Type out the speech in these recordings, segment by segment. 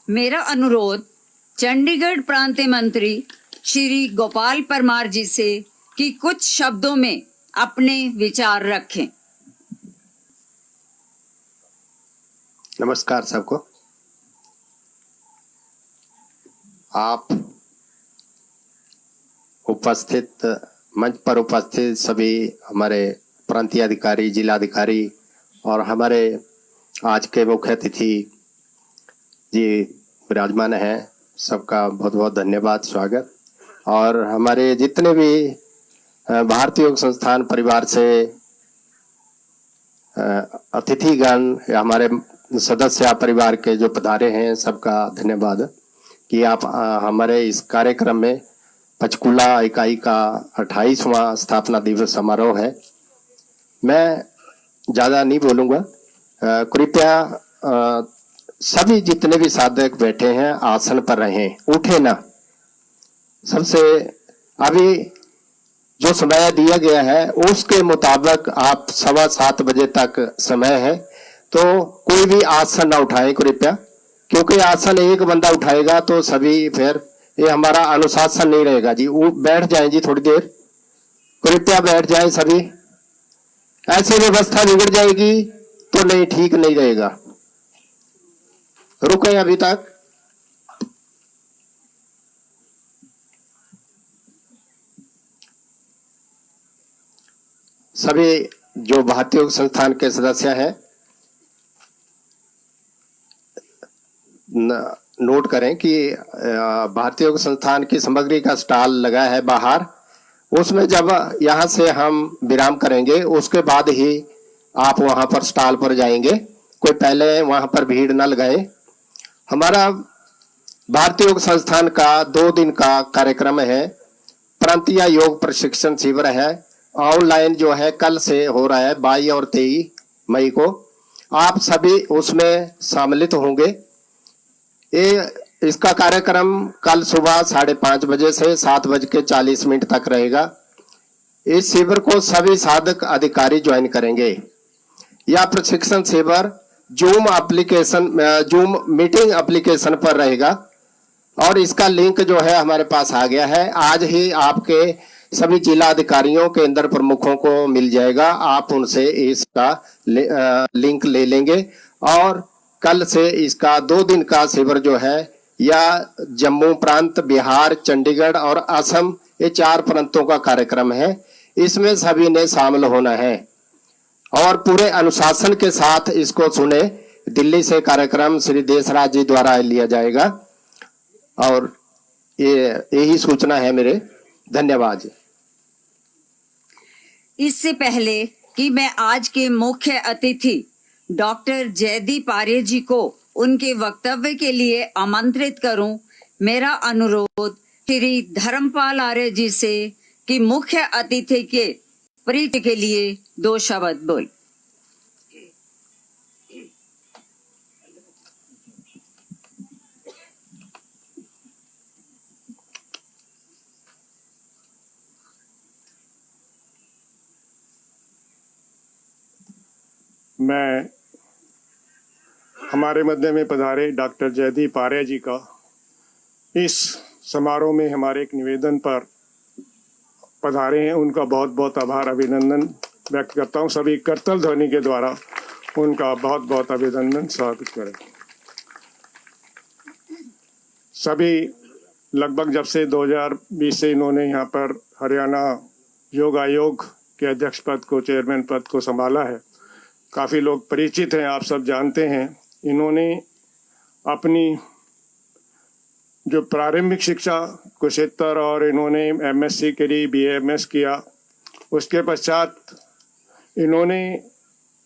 मेरा अनुरोध चंडीगढ़ प्रांतीय मंत्री श्री गोपाल परमार जी से कि कुछ शब्दों में अपने विचार रखें। नमस्कार सबको। आप उपस्थित मंच पर उपस्थित सभी हमारे प्रांतीय अधिकारी, जिलाधिकारी और हमारे आज के मुख्य अतिथि जी विराजमान हैं, सबका बहुत बहुत धन्यवाद, स्वागत। और हमारे जितने भी भारतीय योग संस्थान परिवार से अतिथिगण या हमारे सदस्य परिवार के जो पधारे हैं, सबका धन्यवाद कि आप हमारे इस कार्यक्रम में पंचकूला इकाई का 28वां स्थापना दिवस समारोह है। मैं ज़्यादा नहीं बोलूँगा, कृपया सभी जितने भी साधक बैठे हैं आसन पर रहें, उठे ना। सबसे अभी जो समय दिया गया है उसके मुताबिक आप 7:15 बजे तक समय है, तो कोई भी आसन ना उठाए कृपया, क्योंकि आसन एक बंदा उठाएगा तो सभी फिर ये हमारा अनुशासन नहीं रहेगा जी। वो बैठ जाएं जी, थोड़ी देर कृपया बैठ जाएं सभी। ऐसी व्यवस्था बिगड़ जाएगी तो नहीं, ठीक नहीं रहेगा। रुके अभी तक। सभी जो भारतीय योग संस्थान के सदस्य हैं नोट करें कि भारतीय योग संस्थान की सामग्री का स्टॉल लगा है बाहर। उसमें जब यहाँ से हम विराम करेंगे उसके बाद ही आप वहां पर स्टॉल पर जाएंगे, कोई पहले वहां पर भीड़ न लगाए। हमारा भारतीय योग संस्थान का 2 दिन का कार्यक्रम है, प्रांतीय योग प्रशिक्षण शिविर है, ऑनलाइन जो है कल से हो रहा है 22 और 23 मई को। आप सभी उसमें सम्मिलित होंगे। इसका कार्यक्रम कल सुबह 5:30 बजे से 7:40 तक रहेगा। इस शिविर को सभी साधक अधिकारी ज्वाइन करेंगे। यह प्रशिक्षण शिविर जूम मीटिंग एप्लीकेशन पर रहेगा और इसका लिंक जो है हमारे पास आ गया है। आज ही आपके सभी जिला अधिकारियों, केंद्र प्रमुखों को मिल जाएगा, आप उनसे इसका लिंक ले लेंगे। और कल से इसका 2 दिन का शिविर जो है या जम्मू प्रांत, बिहार, चंडीगढ़ और असम, ये 4 प्रांतों का कार्यक्रम है। इसमें सभी ने शामिल होना है और पूरे अनुशासन के साथ इसको सुने। दिल्ली से कार्यक्रम श्री देशराज जी द्वारा लिया जाएगा और यही सूचना है मेरे। धन्यवाद। इससे पहले कि मैं आज के मुख्य अतिथि डॉक्टर जयदीप आर्य जी को उनके वक्तव्य के लिए आमंत्रित करूं, मेरा अनुरोध श्री धर्मपाल आर्य जी से कि मुख्य अतिथि के परिचय के लिए 2 शब्द बोल। मैं हमारे मध्य में पधारे डॉक्टर जयदीप आर्य जी का इस समारोह में हमारे एक निवेदन पर पधारे हैं, उनका बहुत बहुत आभार, अभिनंदन व्यक्त करता हूं। सभी करतल ध्वनि के द्वारा उनका बहुत बहुत अभिनंदन स्वागत करें। सभी लगभग जब से 2020 से इन्होंने यहाँ पर हरियाणा योग आयोग के अध्यक्ष पद को, चेयरमैन पद को संभाला है। काफ़ी लोग परिचित हैं, आप सब जानते हैं। इन्होंने अपनी जो प्रारंभिक शिक्षा कुरुक्षेत्र और इन्होंने एमएससी करी, बीएमएस किया। उसके पश्चात इन्होंने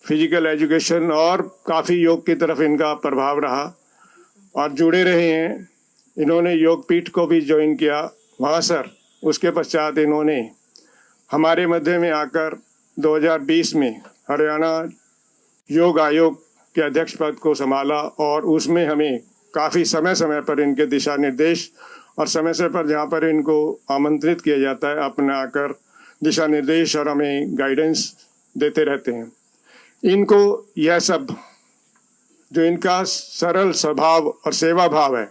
फिजिकल एजुकेशन और काफ़ी योग की तरफ इनका प्रभाव रहा और जुड़े रहे हैं। इन्होंने योग पीठ को भी ज्वाइन किया वहाँ सर। उसके पश्चात इन्होंने हमारे मध्य में आकर 2020 में हरियाणा योग आयोग के अध्यक्ष पद को संभाला और उसमें हमें काफ़ी समय समय पर इनके दिशा निर्देश और समय समय पर जहाँ पर इनको आमंत्रित किया जाता है अपने आकर दिशा निर्देश और हमें गाइडेंस देते रहते हैं। इनको यह सब जो इनका सरल स्वभाव और सेवा भाव है,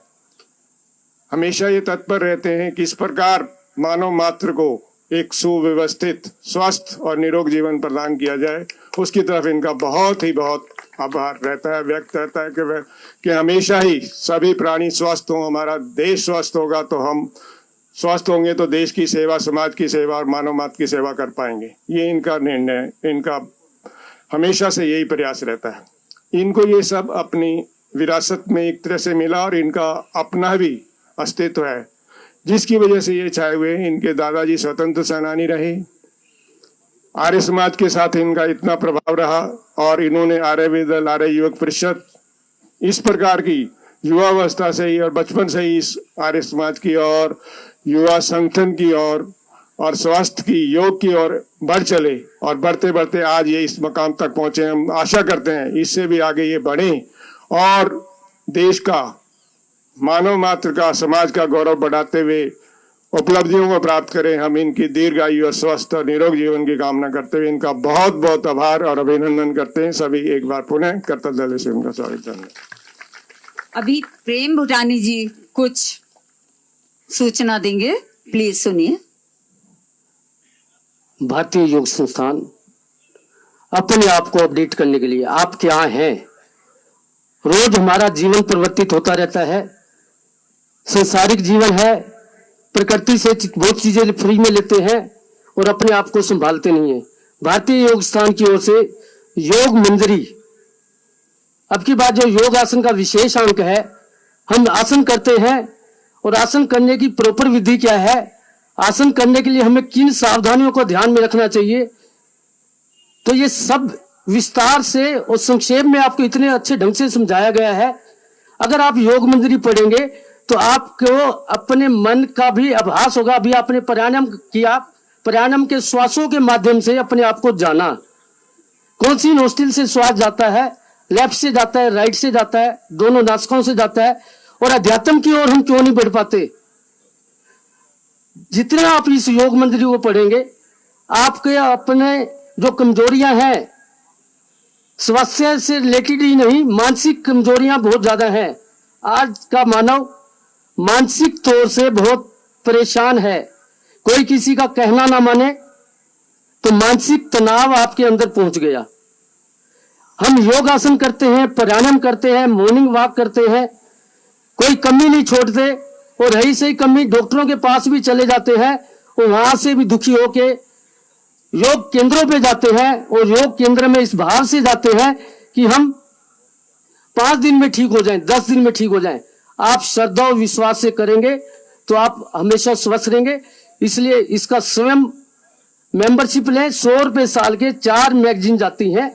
हमेशा ये तत्पर रहते हैं कि इस प्रकार मानव मात्र को एक सुव्यवस्थित, स्वस्थ और निरोग जीवन प्रदान किया जाए, उसकी तरफ इनका बहुत आभार रहता है, व्यक्त रहता है कि हमेशा ही सभी प्राणी स्वस्थ हों, हमारा देश स्वस्थ होगा तो हम स्वस्थ होंगे तो देश की सेवा, समाज की सेवा और मानव मात्र की सेवा कर पाएंगे। ये इनका निर्णय है, इनका हमेशा से यही प्रयास रहता है। इनको ये सब अपनी विरासत में एक तरह से मिला और इनका अपना भी अस्तित्व है, जिसकी वजह से ये छाए हुए। इनके दादाजी स्वतंत्र सेनानी रहे, आर्य समाज के साथ इनका इतना प्रभाव रहा और इन्होंने आर्य विदल, आर्य युवक परिषद, इस प्रकार की युवावस्था से ही और बचपन से ही इस आर्य समाज की और युवा संगठन की और स्वास्थ्य की, योग की ओर बढ़ चले और बढ़ते बढ़ते आज ये इस मकाम तक पहुंचे। हम आशा करते हैं इससे भी आगे ये बढ़े और देश का, मानव मात्र का, समाज का गौरव बढ़ाते हुए उपलब्धियों को प्राप्त करें। हम इनकी दीर्घायु और स्वस्थ और निरोग जीवन की कामना करते हुए इनका बहुत बहुत आभार और अभिनंदन करते हैं। सभी एक बार पुनः कर्तव्य से उनका स्वागत करते हैं। अभी प्रेम भूटानी जी कुछ सूचना देंगे, प्लीज सुनिए। भारतीय योग संस्थान अपने आप को अपडेट करने के लिए आप क्या हैं, रोज हमारा जीवन परिवर्तित होता रहता है। संसारिक जीवन है, प्रकृति से बहुत चीजें फ्री में लेते हैं और अपने आप को संभालते नहीं है। भारतीय योग संस्थान की ओर से योग मंजरी, अब की बात जो योग आसन का विशेष अंक है, हम आसन करते हैं और आसन करने की प्रॉपर विधि क्या है, आसन करने के लिए हमें किन सावधानियों को ध्यान में रखना चाहिए, तो ये सब विस्तार से और संक्षेप में आपको इतने अच्छे ढंग से समझाया गया है। अगर आप योग मंजरी पढ़ेंगे तो आपको अपने मन का भी आभास होगा। अभी आपने प्राणायाम किया, प्राणायाम के श्वासों के माध्यम से अपने आप को जाना, कौन सी नोस्ट्रिल से श्वास जाता है, लेफ्ट से जाता है, राइट से जाता है, दोनों नासिकाओं से जाता है, और अध्यात्म की ओर हम क्यों नहीं बढ़ पाते। जितना आप इस योग मंजरी को पढ़ेंगे, आपके अपने जो कमजोरियां हैं, स्वास्थ्य से रिलेटेड ही नहीं, मानसिक कमजोरियां बहुत ज्यादा हैं। आज का मानव मानसिक तौर से बहुत परेशान है। कोई किसी का कहना ना माने तो मानसिक तनाव आपके अंदर पहुंच गया। हम योग आसन करते हैं, प्राणायाम करते हैं, मॉर्निंग वॉक करते हैं, कोई कमी नहीं छोड़ते, और रही सही कमी डॉक्टरों के पास भी चले जाते हैं और वहां से भी दुखी होके योग केंद्रों पे जाते हैं और योग केंद्र में इस भाव से जाते हैं कि हम 5 दिन में ठीक हो जाएं, 10 दिन में ठीक हो जाएं। आप श्रद्धा और विश्वास से करेंगे तो आप हमेशा स्वस्थ रहेंगे। इसलिए इसका स्वयं मेंबरशिप लें। 100 रुपए साल के 4 मैगजीन जाती हैं,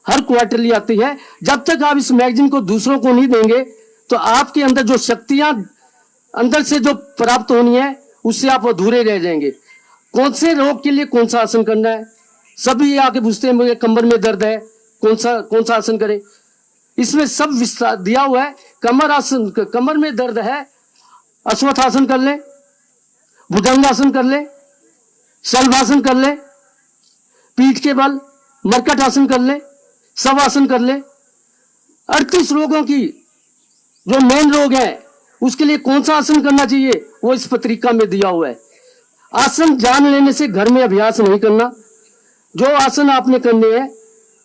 हर क्वार्टरली आती है। जब तक आप इस मैगजीन को दूसरों को नहीं देंगे तो आपके अंदर जो शक्तियां अंदर से जो प्राप्त होनी है उससे आप अधूरे रह जाएंगे। कौन से रोग के लिए कौन सा आसन करना है, सभी आके पूछते हैं मुझे कमर में दर्द है, कौन सा आसन करें। इसमें सब विस्तार दिया हुआ है। कमर आसन, कमर में दर्द है, अश्वत्थासन कर ले, भुजंगासन कर ले, शलभासन कर ले, पीठ के बल मरकट आसन कर ले, सब आसन कर ले। 38 रोगों की जो मेन रोग है उसके लिए कौन सा आसन करना चाहिए वो इस पत्रिका में दिया हुआ है। आसन जान लेने से घर में अभ्यास नहीं करना। जो आसन आपने करने हैं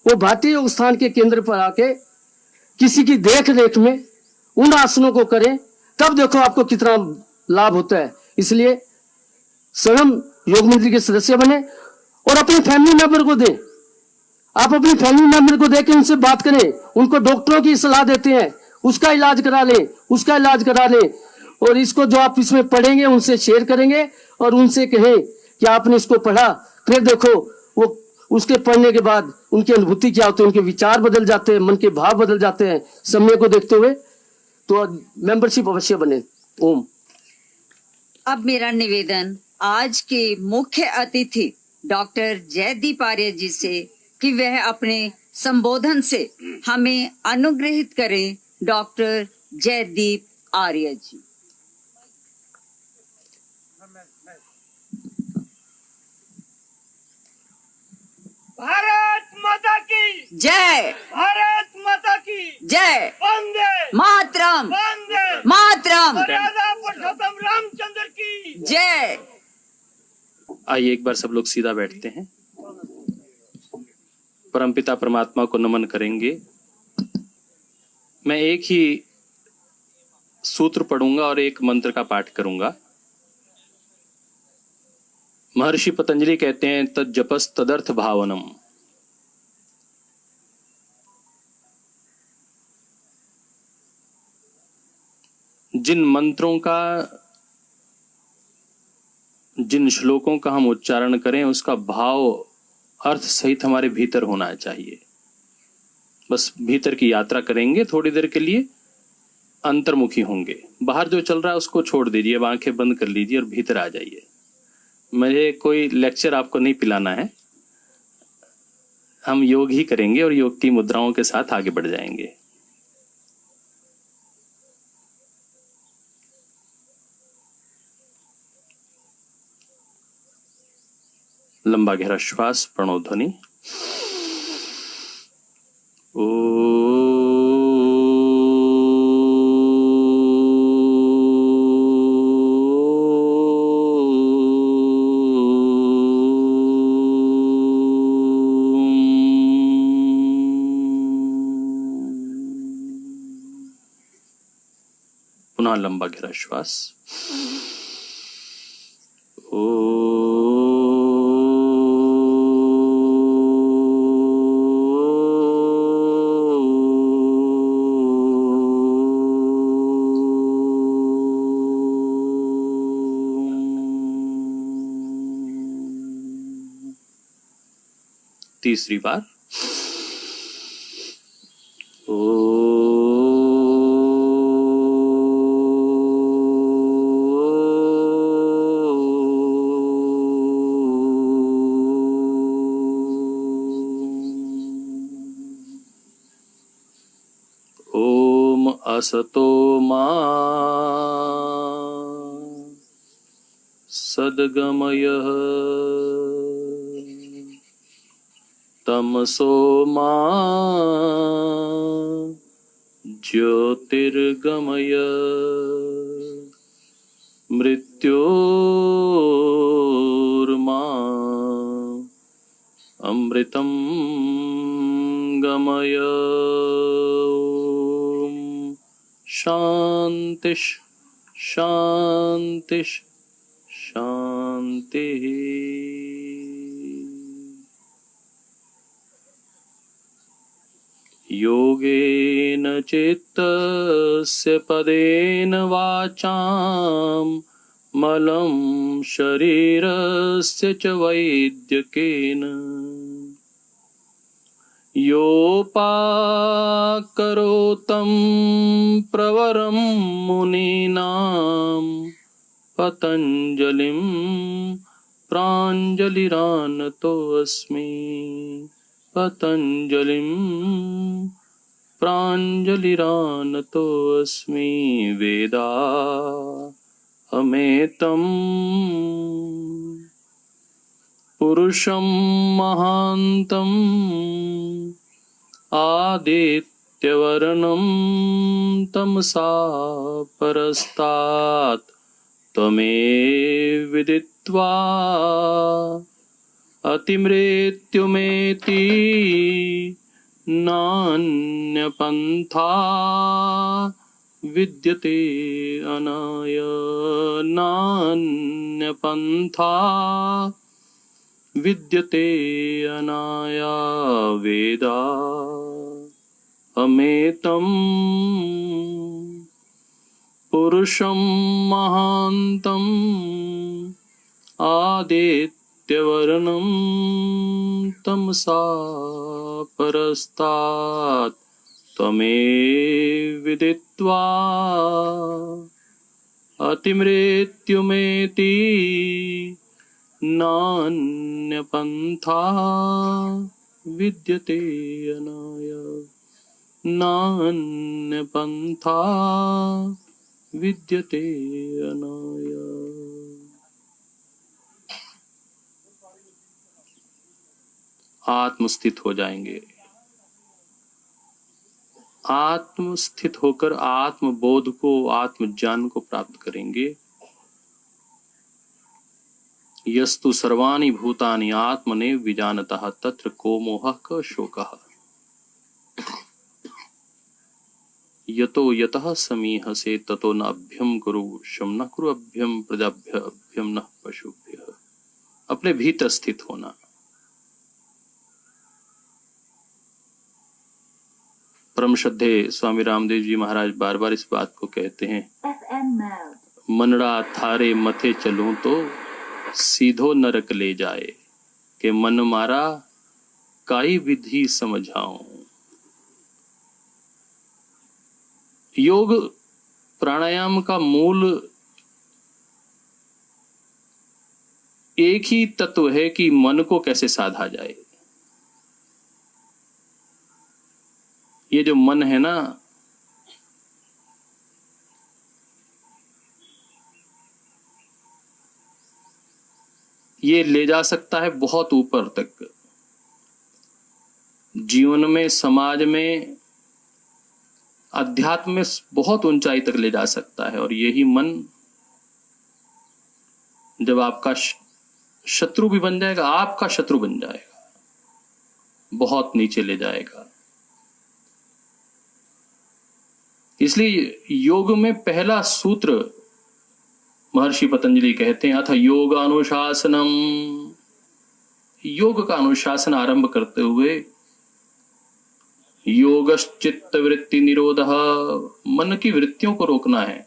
वो भारतीय योग स्थान के केंद्र पर आके किसी की देख रेख में उन आसनों को करें, तब देखो आपको कितना लाभ होता है। इसलिए स्वयं योग मंत्री के सदस्य बने और अपने फैमिली मेंबर को दें। आप अपनी फैमिली मेंबर को देकर उनसे बात करें, उनको डॉक्टरों की सलाह देते हैं, उसका इलाज करा लें, उसका इलाज करा लें। और इसको जो आप इसमें पढ़ेंगे उनसे शेयर करेंगे और उनसे कहें कि आपने इसको पढ़ा, फिर देखो वो उसके पढ़ने के बाद उनकी अनुभूति क्या होती है, उनके विचार बदल जाते हैं, मन के भाव बदल जाते हैं समय को देखते हुए। तो मेंबरशिप अवश्य बने। ओम। अब मेरा निवेदन आज के मुख्य अतिथि डॉक्टर जयदीप आर्य जी से कि वह अपने संबोधन से हमें अनुग्रहित करें। डॉक्टर जयदीप आर्य जी। भारत माता की जय, भारत माता की जय, वंदे मातरम, वंदे मातरम, मर्यादा पुरुषोत्तम रामचंद्र की जय। आइए एक बार सब लोग सीधा बैठते हैं, परमपिता परमात्मा को नमन करेंगे। मैं एक ही सूत्र पढ़ूंगा और एक मंत्र का पाठ करूंगा। महर्षि पतंजलि कहते हैं तज्जपस तदर्थ भावनम। जिन मंत्रों का, जिन श्लोकों का हम उच्चारण करें उसका भाव अर्थ सहित हमारे भीतर होना चाहिए। बस भीतर की यात्रा करेंगे, थोड़ी देर के लिए अंतर्मुखी होंगे। बाहर जो चल रहा है उसको छोड़ दीजिए, अब आंखें बंद कर लीजिए और भीतर आ जाइए। मुझे कोई लेक्चर आपको नहीं पिलाना है, हम योग ही करेंगे और योग की मुद्राओं के साथ आगे बढ़ जाएंगे। लंबा गहरा श्वास, प्रणव ध्वनि। पुनः लंबा गहरा श्वास। तीसरी बार। ओम असतो मा सद्गमयः तमसो मा ज्योतिर्गमय मृत्योर्मा अमृतं गमय। ओम शांति शांति शांति। योगेन चित्तस्य पदेन वाचां मलं शरीरस्य च वैद्यकेन योपाकरोतं प्रवरं मुनीनां पतञ्जलिं प्राञ्जलिरानतोऽस्मि। पतञ्जलिं प्राञ्जलिरानतोऽस्मि। वेदाहमेतं पुरुषं महान्तं आदित्यवर्णं तमसा परस्तात् त्वमेव विदित्वा अतिमृत्युमेति नान्यपन्था विद्यते अनाय। नान्यपन्था विद्यते अनाया। वेदा अमेतं पुरुषं महान्तं आदित्यवर्णं तमसा परस्तात् त्वमेव विदित्वा अतिमृत्युमेति नान्यपन्था विद्यते अनाय। नान्यपन्था विद्यते अनाय। आत्मस्थित हो जाएंगे। आत्मस्थित होकर आत्मबोध को, आत्मज्ञान को प्राप्त करेंगे। यस्तु सर्वाणि भूतानि आत्मने विजानतः तत्र को मोहः क शोकः यतो यतः समीहसे ततो न अभ्यम कुरु शम न कुरु अभ्यम प्रजाभ्य अभ्यम न पशुभ्यः। अपने भीतर स्थित होना। परम श्रद्धेय स्वामी रामदेव जी महाराज बार बार इस बात को कहते हैं, मनड़ा थारे मथे चलूं तो सीधो नरक ले जाए, के मन मारा काई विधि समझाऊं। योग प्राणायाम का मूल एक ही तत्व है कि मन को कैसे साधा जाए। ये जो मन है ना, ये ले जा सकता है बहुत ऊपर तक, जीवन में, समाज में, अध्यात्म में बहुत ऊंचाई तक ले जा सकता है। और यही मन जब आपका शत्रु भी बन जाएगा, आपका शत्रु बन जाएगा, बहुत नीचे ले जाएगा। इसलिए योग में पहला सूत्र महर्षि पतंजलि कहते हैं, अथ योगानुशासनम। योग का अनुशासन आरंभ करते हुए योगश्चित्त वृत्ति निरोधः, मन की वृत्तियों को रोकना है।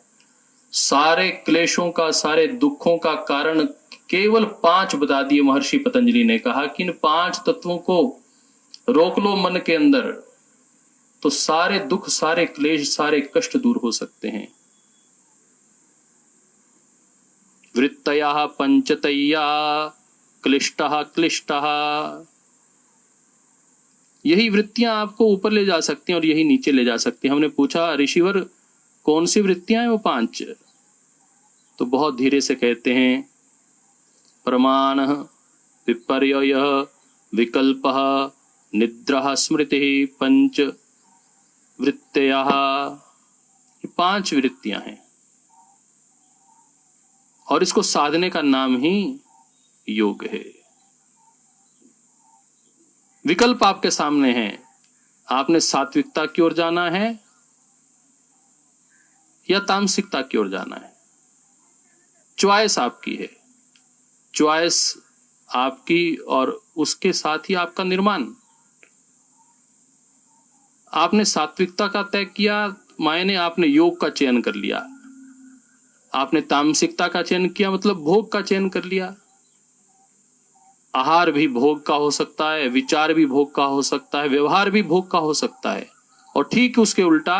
सारे क्लेशों का, सारे दुखों का कारण केवल 5 बता दिए महर्षि पतंजलि ने। कहा कि इन 5 तत्वों को रोक लो मन के अंदर, तो सारे दुख, सारे क्लेश, सारे कष्ट दूर हो सकते हैं। वृत्तयः पंचतय्या क्लिष्टः क्लिष्टः। यही वृत्तियां आपको ऊपर ले जा सकती हैं और यही नीचे ले जा सकती हैं। हमने पूछा, ऋषिवर कौन सी वृत्तियां हैं वो 5? तो बहुत धीरे से कहते हैं, प्रमाण, विपर्ययः, विकल्पः, निद्रा, स्मृतिः, पंच वृत्तयः। ये 5 वृत्तियां हैं और इसको साधने का नाम ही योग है। विकल्प आपके सामने हैं। आपने सात्विकता की ओर जाना है या तामसिकता की ओर जाना है। चॉइस आपकी है, चॉइस आपकी, और उसके साथ ही आपका निर्माण। आपने सात्विकता का तय किया, मायने आपने योग का चयन कर लिया। आपने तामसिकता का चयन किया, मतलब भोग का चयन कर लिया। आहार भी भोग का हो सकता है, विचार भी भोग का हो सकता है, व्यवहार भी भोग का हो सकता है। और ठीक उसके उल्टा,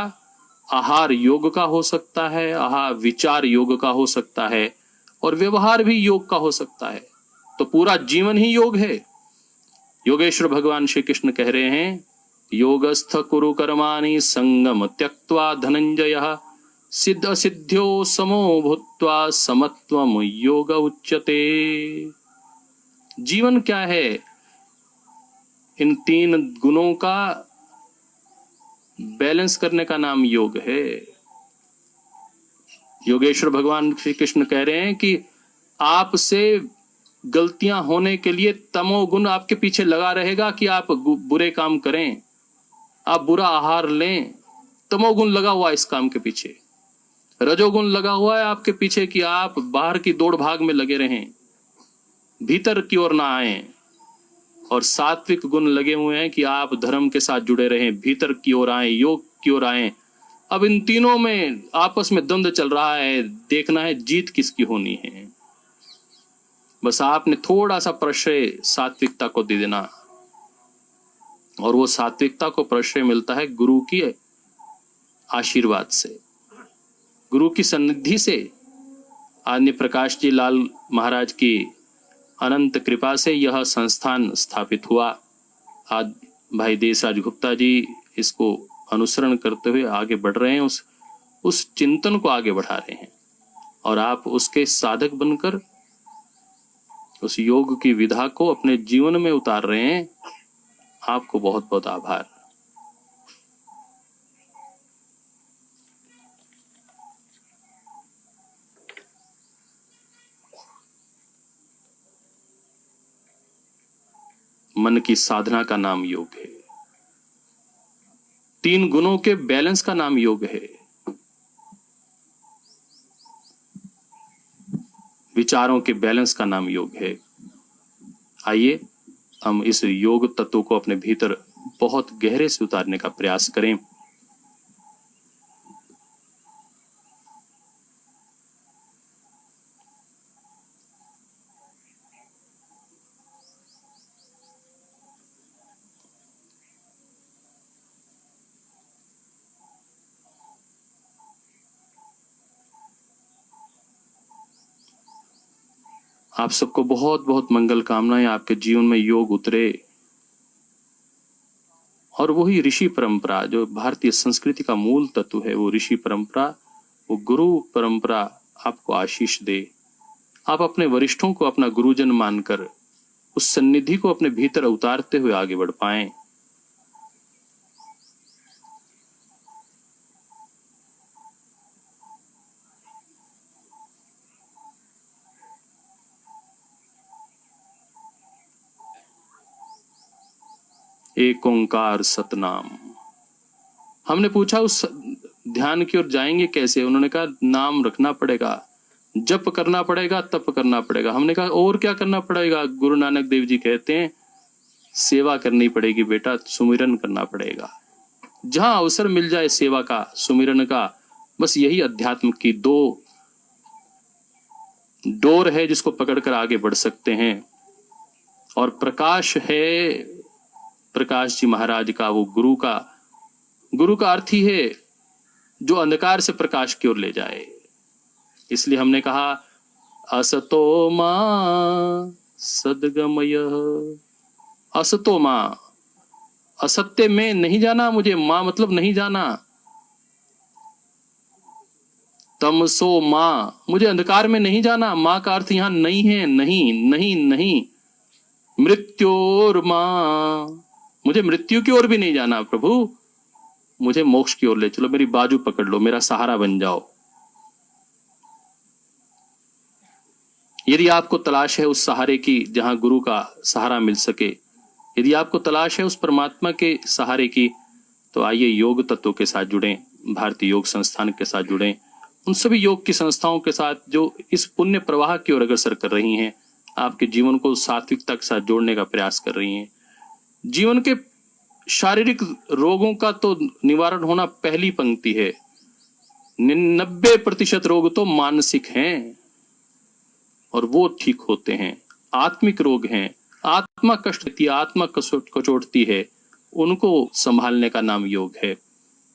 आहार योग का हो सकता है, विचार योग का हो सकता है, और व्यवहार भी योग का हो सकता है। तो पूरा जीवन ही योग है। योगेश्वर भगवान श्री कृष्ण कह रहे हैं, योगस्थ कुरु कर्माणि संगम त्यक्त्वा धनंजयः सिद्ध सिद्ध्यो समो भूत्वा समत्वम योग उच्यते। जीवन क्या है? इन 3 गुणों का बैलेंस करने का नाम योग है। योगेश्वर भगवान श्री कृष्ण कह रहे हैं कि आपसे गलतियां होने के लिए तमोगुण आपके पीछे लगा रहेगा कि आप बुरे काम करें, आप बुरा आहार लें। तमोगुण लगा हुआ इस काम के पीछे। रजोगुण लगा हुआ है आपके पीछे कि आप बाहर की दौड़ भाग में लगे रहें, भीतर की ओर ना आए। और सात्विक गुण लगे हुए हैं कि आप धर्म के साथ जुड़े रहें, भीतर की ओर आए, योग की ओर आए। अब इन तीनों में आपस में द्वंद्व चल रहा है, देखना है जीत किसकी होनी है। बस आपने थोड़ा सा प्रश्रय सात्विकता को दे देना, और वो सात्विकता को प्रश्रय मिलता है गुरु की आशीर्वाद से, गुरु की सन्निधि से। आदि प्रकाश जी लाल महाराज की अनंत कृपा से यह संस्थान स्थापित हुआ। आज भाई देशराज गुप्ता जी इसको अनुसरण करते हुए आगे बढ़ रहे हैं, उस चिंतन को आगे बढ़ा रहे हैं, और आप उसके साधक बनकर उस योग की विधा को अपने जीवन में उतार रहे हैं। आपको बहुत बहुत आभार। मन की साधना का नाम योग है, 3 गुणों के बैलेंस का नाम योग है, विचारों के बैलेंस का नाम योग है। आइए हम इस योग तत्व को अपने भीतर बहुत गहरे से उतारने का प्रयास करें। आप सबको बहुत बहुत मंगल कामनाएं। आपके जीवन में योग उतरे और वही ऋषि परंपरा जो भारतीय संस्कृति का मूल तत्व है, वो ऋषि परंपरा, वो गुरु परंपरा आपको आशीष दे। आप अपने वरिष्ठों को अपना गुरुजन मानकर उस सन्निधि को अपने भीतर उतारते हुए आगे बढ़ पाएं। एक ओंकार सतनाम। हमने पूछा उस ध्यान की ओर जाएंगे कैसे? उन्होंने कहा नाम रखना पड़ेगा, जप करना पड़ेगा, तप करना पड़ेगा। हमने कहा और क्या करना पड़ेगा? गुरु नानक देव जी कहते हैं सेवा करनी पड़ेगी बेटा, सुमिरन करना पड़ेगा। जहां अवसर मिल जाए सेवा का, सुमिरन का, बस यही अध्यात्म की 2 डोर है जिसको पकड़कर आगे बढ़ सकते हैं। और प्रकाश है प्रकाश जी महाराज का, वो गुरु का अर्थ ही है जो अंधकार से प्रकाश की ओर ले जाए। इसलिए हमने कहा असतो मा सद्गमय। असतो मा, असत्य में नहीं जाना मुझे, मां मतलब नहीं जाना। तमसो मां, मुझे अंधकार में नहीं जाना। मां का अर्थ यहां नहीं है, नहीं नहीं नहीं। मृत्योर मां, मुझे मृत्यु की ओर भी नहीं जाना प्रभु, मुझे मोक्ष की ओर ले चलो, मेरी बाजू पकड़ लो, मेरा सहारा बन जाओ। यदि आपको तलाश है उस सहारे की जहां गुरु का सहारा मिल सके, यदि आपको तलाश है उस परमात्मा के सहारे की, तो आइए योग तत्वों के साथ जुड़ें, भारतीय योग संस्थान के साथ जुड़ें, उन सभी योग की संस्थाओं के साथ जो इस पुण्य प्रवाह की ओर अग्रसर कर रही हैं, आपके जीवन को सात्विकता के साथ जोड़ने का प्रयास कर रही हैं। जीवन के शारीरिक रोगों का तो निवारण होना पहली पंक्ति है। 90% रोग तो मानसिक हैं और वो ठीक होते हैं। आत्मिक रोग हैं, आत्मा कष्ट देती है, आत्मा कचोटती है, उनको संभालने का नाम योग है।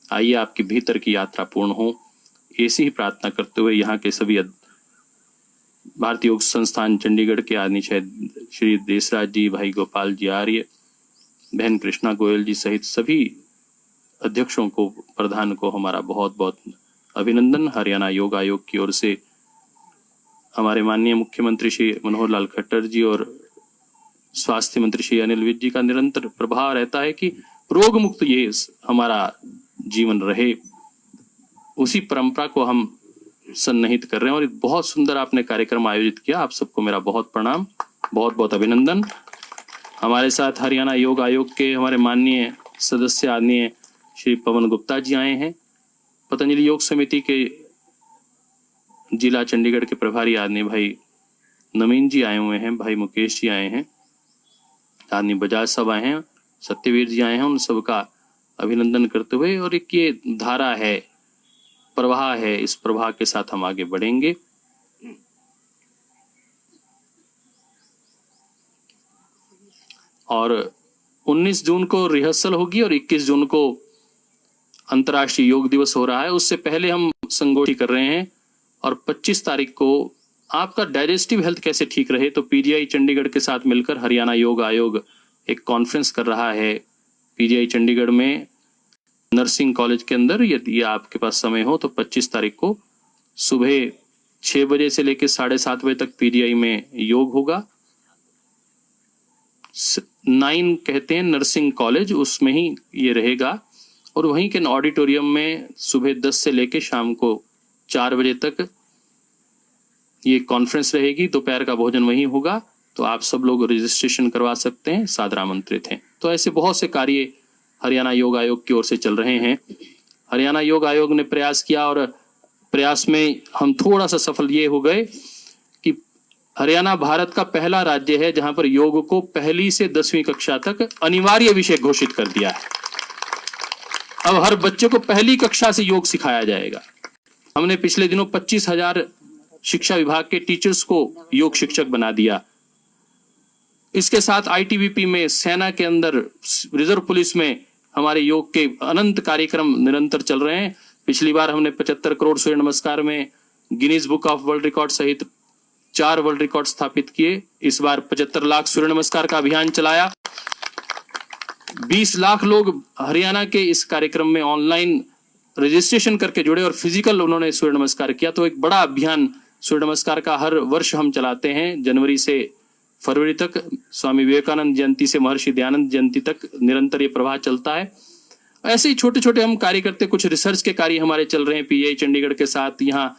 आइए आपके भीतर की यात्रा पूर्ण हो, ऐसी ही प्रार्थना करते हुए यहाँ के सभी भारतीय योग संस्थान चंडीगढ़ के आदरणीय श्री देसराज जी, भाई गोपाल जी आर्य, बहन कृष्णा गोयल जी सहित सभी अध्यक्षों को, प्रधान को हमारा बहुत बहुत अभिनंदन। हरियाणा योग आयोग की ओर से हमारे माननीय मुख्यमंत्री श्री मनोहर लाल खट्टर जी और स्वास्थ्य मंत्री श्री अनिल विज जी का निरंतर प्रभाव रहता है कि रोग मुक्त ये हमारा जीवन रहे। उसी परंपरा को हम सन्निहित कर रहे हैं और बहुत सुंदर आपने कार्यक्रम आयोजित किया। आप सबको मेरा बहुत प्रणाम, बहुत बहुत अभिनंदन। हमारे साथ हरियाणा योग आयोग के हमारे माननीय सदस्य आदरणीय श्री पवन गुप्ता जी आए हैं। पतंजलि योग समिति के जिला चंडीगढ़ के प्रभारी आदरणीय भाई नवीन जी आए हुए हैं, भाई मुकेश जी आए हैं, आदरणीय बजाज साहब आए हैं, सत्यवीर जी आए हैं। उन सबका अभिनंदन करते हुए, और एक ये धारा है, प्रवाह है, इस प्रवाह के साथ हम आगे बढ़ेंगे। और 19 जून को रिहर्सल होगी और 21 जून को अंतर्राष्ट्रीय योग दिवस हो रहा है। उससे पहले हम संगोष्ठी कर रहे हैं और 25 तारीख को आपका डाइजेस्टिव हेल्थ कैसे ठीक रहे, तो पीजीआई चंडीगढ़ के साथ मिलकर हरियाणा योग आयोग एक कॉन्फ्रेंस कर रहा है पीजीआई चंडीगढ़ में नर्सिंग कॉलेज के अंदर। यदि आपके पास समय हो तो 25 तारीख को सुबह 6 बजे से लेकर 7:30 बजे तक पीजीआई में योग होगा। 9 कहते हैं नर्सिंग कॉलेज, उसमें ही ये रहेगा। और वहीं के ऑडिटोरियम में सुबह 10 से लेके शाम को 4 बजे तक ये कॉन्फ्रेंस रहेगी। दोपहर का भोजन वहीं होगा। तो आप सब लोग रजिस्ट्रेशन करवा सकते हैं, सादर आमंत्रित हैं। तो ऐसे बहुत से कार्य हरियाणा योग आयोग की ओर से चल रहे हैं। हरियाणा योग आयोग ने प्रयास किया और प्रयास में हम थोड़ा सा सफल ये हो गए कि हरियाणा भारत का पहला राज्य है जहां पर योग को 1ली से 10वीं कक्षा तक अनिवार्य विषय घोषित कर दिया है। अब हर बच्चे को 1ली कक्षा से योग सिखाया जाएगा। हमने पिछले दिनों 25,000 शिक्षा विभाग के टीचर्स को योग शिक्षक बना दिया। इसके साथ आईटीबीपी में, सेना के अंदर, रिजर्व पुलिस में हमारे योग के अनंत कार्यक्रम निरंतर चल रहे हैं। पिछली बार हमने 75 करोड़ सूर्य नमस्कार में Guinness book of world record सहित 4 वर्ल्ड रिकॉर्ड स्थापित किए। इस बार 75 लाख सूर्य नमस्कार का अभियान चलाया। 20 लाख लोग हरियाणा के इस कार्यक्रम में ऑनलाइन रजिस्ट्रेशन करके जुड़े और फिजिकल उन्होंने सूर्य नमस्कार किया। तो एक बड़ा अभियान सूर्य नमस्कार का हर वर्ष हम चलाते हैं। जनवरी से फरवरी तक, स्वामी विवेकानंद जयंती से महर्षि दयानंद जयंती तक निरंतर ये प्रवाह चलता है। ऐसे ही छोटे छोटे हम कार्य करते, कुछ रिसर्च के कार्य हमारे चल रहे हैं पीजीआई चंडीगढ़ के साथ, यहाँ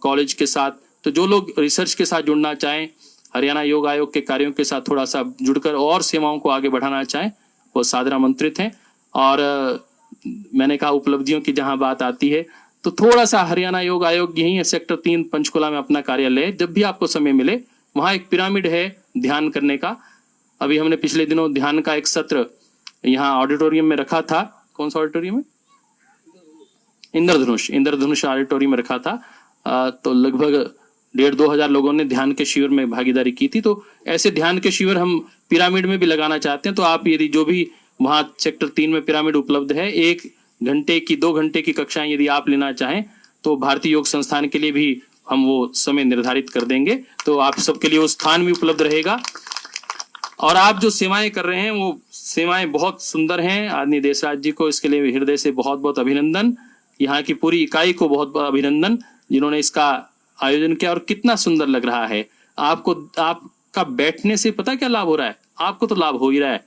कॉलेज के साथ। तो जो लोग रिसर्च के साथ जुड़ना चाहें, हरियाणा योग आयोग के कार्यों के साथ थोड़ा सा जुड़कर और सेवाओं को आगे बढ़ाना चाहें, वो सादर आमंत्रित हैं। और मैंने कहा उपलब्धियों की जहां बात आती है तो थोड़ा सा हरियाणा योग आयोग यही है, सेक्टर 3 पंचकुला में अपना कार्यालय, जब भी आपको समय मिले वहां एक पिरामिड है ध्यान करने का। अभी हमने पिछले दिनों ध्यान का एक सत्र यहाँ ऑडिटोरियम में रखा था। कौन सा ऑडिटोरियम है? इंद्रधनुष ऑडिटोरियम में रखा था। तो लगभग 1,500-2 हजार लोगों ने ध्यान के शिविर में भागीदारी की थी। तो ऐसे ध्यान के शिविर हम पिरामिड में भी लगाना चाहते हैं। तो आप यदि जो भी वहां सेक्टर 3 में पिरामिड उपलब्ध है, 1 घंटे की 2 घंटे की कक्षाएं यदि आप लेना चाहें तो भारतीय योग संस्थान के लिए भी हम वो समय निर्धारित कर देंगे। तो आप सबके लिए वो स्थान भी उपलब्ध रहेगा। और आप जो सेवाएं कर रहे हैं वो सेवाएं बहुत सुंदर हैं। आदरणीय देशराज जी को इसके लिए हृदय से बहुत बहुत अभिनंदन। यहाँ की पूरी इकाई को बहुत बहुत अभिनंदन जिन्होंने इसका आयोजन किया। और कितना सुंदर लग रहा है। आपको, आपका बैठने से पता क्या लाभ हो रहा है? आपको तो लाभ हो ही रहा है।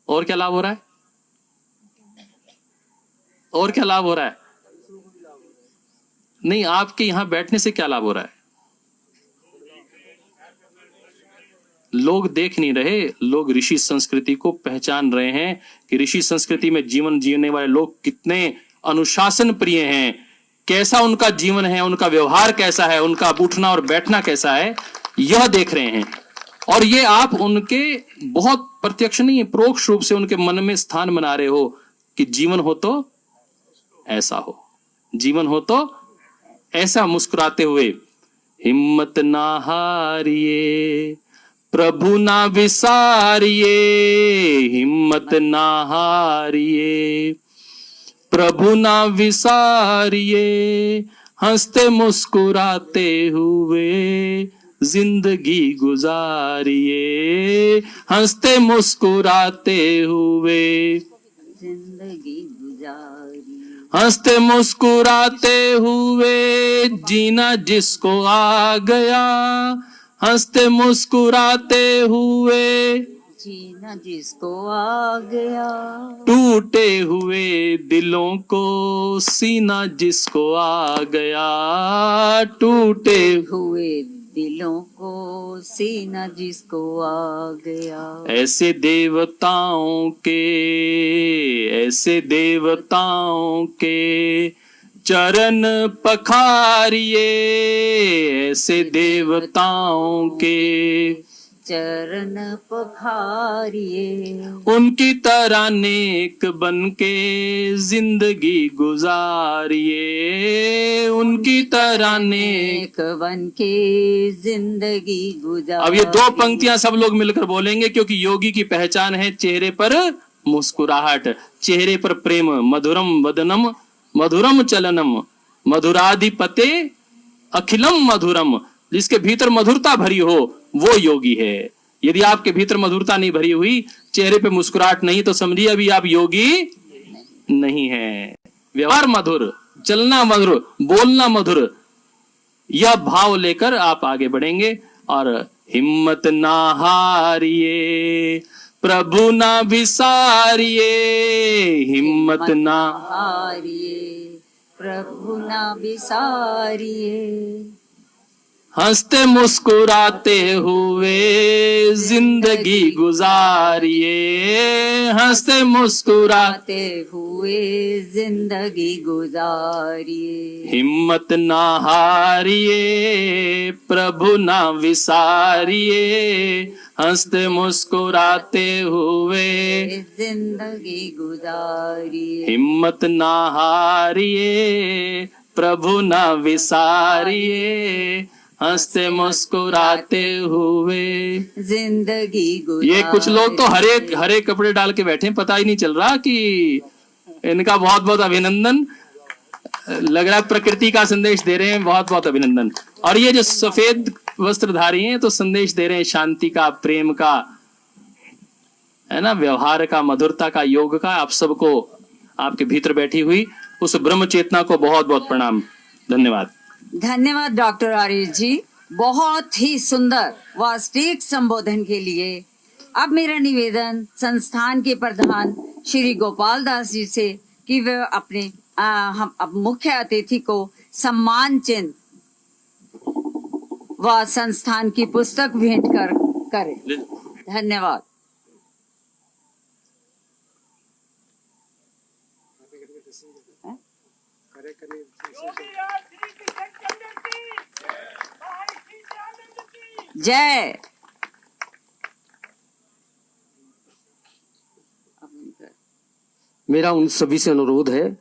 और क्या लाभ हो रहा है? और क्या लाभ हो रहा है? नहीं, आपके यहां बैठने से क्या लाभ हो रहा है? लोग देख नहीं रहे, लोग ऋषि संस्कृति को पहचान रहे हैं कि ऋषि संस्कृति में जीवन जीने वाले लोग कितने अनुशासन प्रिय हैं, कैसा उनका जीवन है, उनका व्यवहार कैसा है, उनका उठना और बैठना कैसा है, यह देख रहे हैं। और ये आप उनके बहुत प्रत्यक्ष नहीं, परोक्ष रूप से उनके मन में स्थान बना रहे हो कि जीवन हो तो ऐसा हो, जीवन हो तो ऐसा। मुस्कुराते हुए, हिम्मत ना हारिए, प्रभु ना विसारिए, हिम्मत ना हारिए, प्रभु ना विसारिए, हंसते मुस्कुराते हुए जिंदगी गुजारिए, हंसते मुस्कुराते हुए जिंदगी गुजारी, हंसते मुस्कुराते हुए जीना जिसको आ गया, हंसते मुस्कुराते हुए जीना जिसको आ गया, टूटे हुए दिलों को सीना जिसको आ गया, टूटे हुए दिलों को सीना जिसको आ गया। ऐसे देवताओं के चरण पखारिए, ऐसे देवताओं के चरण पखारिए, उनकी तरह नेक बन के जिंदगी गुजारिए, उनकी तरह नेक। एक बन के जिंदगी गुजार। अब ये 2 पंक्तियां सब लोग मिलकर बोलेंगे, क्योंकि योगी की पहचान है चेहरे पर मुस्कुराहट, चेहरे पर प्रेम, मधुरम वदनम मधुरम चलनम, मधुराधिपते अखिलम मधुरम। जिसके भीतर मधुरता भरी हो वो योगी है। यदि आपके भीतर मधुरता नहीं भरी हुई, चेहरे पे मुस्कुराहट नहीं, तो समझिए अभी आप योगी नहीं है। व्यवहार मधुर, चलना मधुर, बोलना मधुर, यह भाव लेकर आप आगे बढ़ेंगे और हिम्मत ना हारिए, प्रभु ना विसारिए, हिम्मत ना हारिए, प्रभु न बिसारिए। हंसते मुस्कुराते हुए जिंदगी गुजारिए, हंसते मुस्कुराते आते हुए जिंदगी गुजारिए। हिम्मत ना हारिए, प्रभु ना विसारिए, हंसते मुस्कुराते हुए जिंदगी गुजारिए। हिम्मत ना हारिए, प्रभु ना विसारिए, हंसते मुस्कुराते हुए। जिंदगी गुजारिए। ये कुछ लोग तो हरे कपड़े डाल के बैठे हैं, पता ही नहीं चल रहा कि इनका बहुत बहुत अभिनंदन। लग रहा है प्रकृति का संदेश दे रहे हैं, बहुत बहुत अभिनंदन। और ये जो सफेद वस्त्रधारी हैं तो संदेश दे रहे हैं शांति का, प्रेम का, है ना, व्यवहार का, मधुरता का, योग का। आप सबको आपके भीतर बैठी हुई उस ब्रह्म चेतना को बहुत बहुत प्रणाम, धन्यवाद। धन्यवाद डॉक्टर आर्य जी, बहुत ही सुंदर व सटीक संबोधन के लिए। अब मेरा निवेदन संस्थान के प्रधान श्री गोपाल दास जी से कि वे अपने हम अब मुख्य अतिथि को सम्मान चिन्ह व संस्थान की पुस्तक भेंट करें। धन्यवाद। योगीराज श्री कृष्ण चंद्र की, महर्षि दयानंद की जय। मेरा उन सभी से अनुरोध है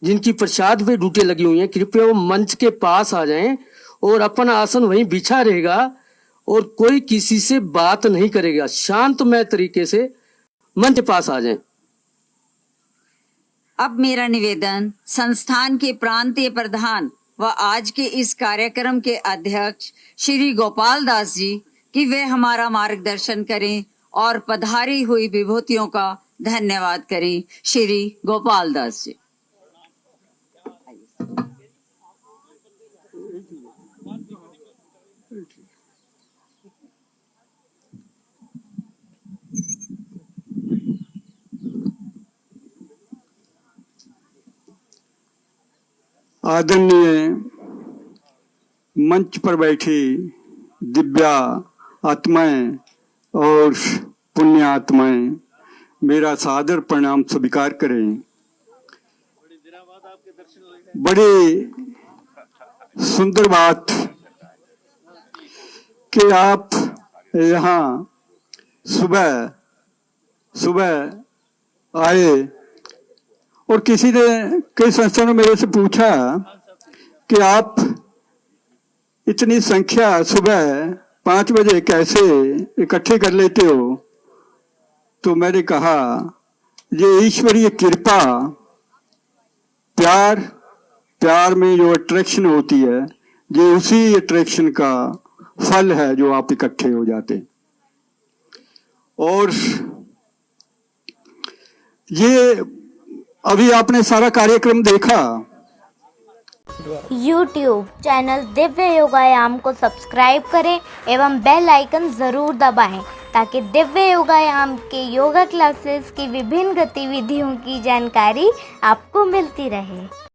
जिनकी प्रसाद पे ड्यूटी लगी हुई है, कृपया वो मंच के पास आ जाएं और अपना आसन वहीं बिछा रहेगा और कोई किसी से बात नहीं करेगा। शांतमय तरीके से मंच के पास आ जाएं। अब मेरा निवेदन संस्थान के प्रांतीय प्रधान व आज के इस कार्यक्रम के अध्यक्ष श्री गोपाल दास जी कि वे हमारा मार्गदर्शन करें और पधारी हुई विभूतियों का धन्यवाद करें। श्री गोपाल दास जी। आदरणीय मंच पर बैठी दिव्या आत्माएं और पुण्य आत्माएं, मेरा सादर प्रणाम स्वीकार करें। बड़ी सुंदर बात कि आप यहाँ सुबह सुबह आए और किसी ने, कई संस्थाओं ने मेरे से पूछा कि आप इतनी संख्या सुबह 5 बजे कैसे इकट्ठे कर लेते हो। तो मैंने कहा ये ईश्वरीय कृपा, प्यार में जो अट्रैक्शन होती है, ये उसी अट्रैक्शन का फल है जो आप इकट्ठे हो जाते। और ये अभी आपने सारा कार्यक्रम देखा। YouTube चैनल दिव्य योगायाम को सब्सक्राइब करें एवं बेल आइकन ज़रूर दबाएं ताकि दिव्य योगायाम के योगा क्लासेस की विभिन्न गतिविधियों की जानकारी आपको मिलती रहे।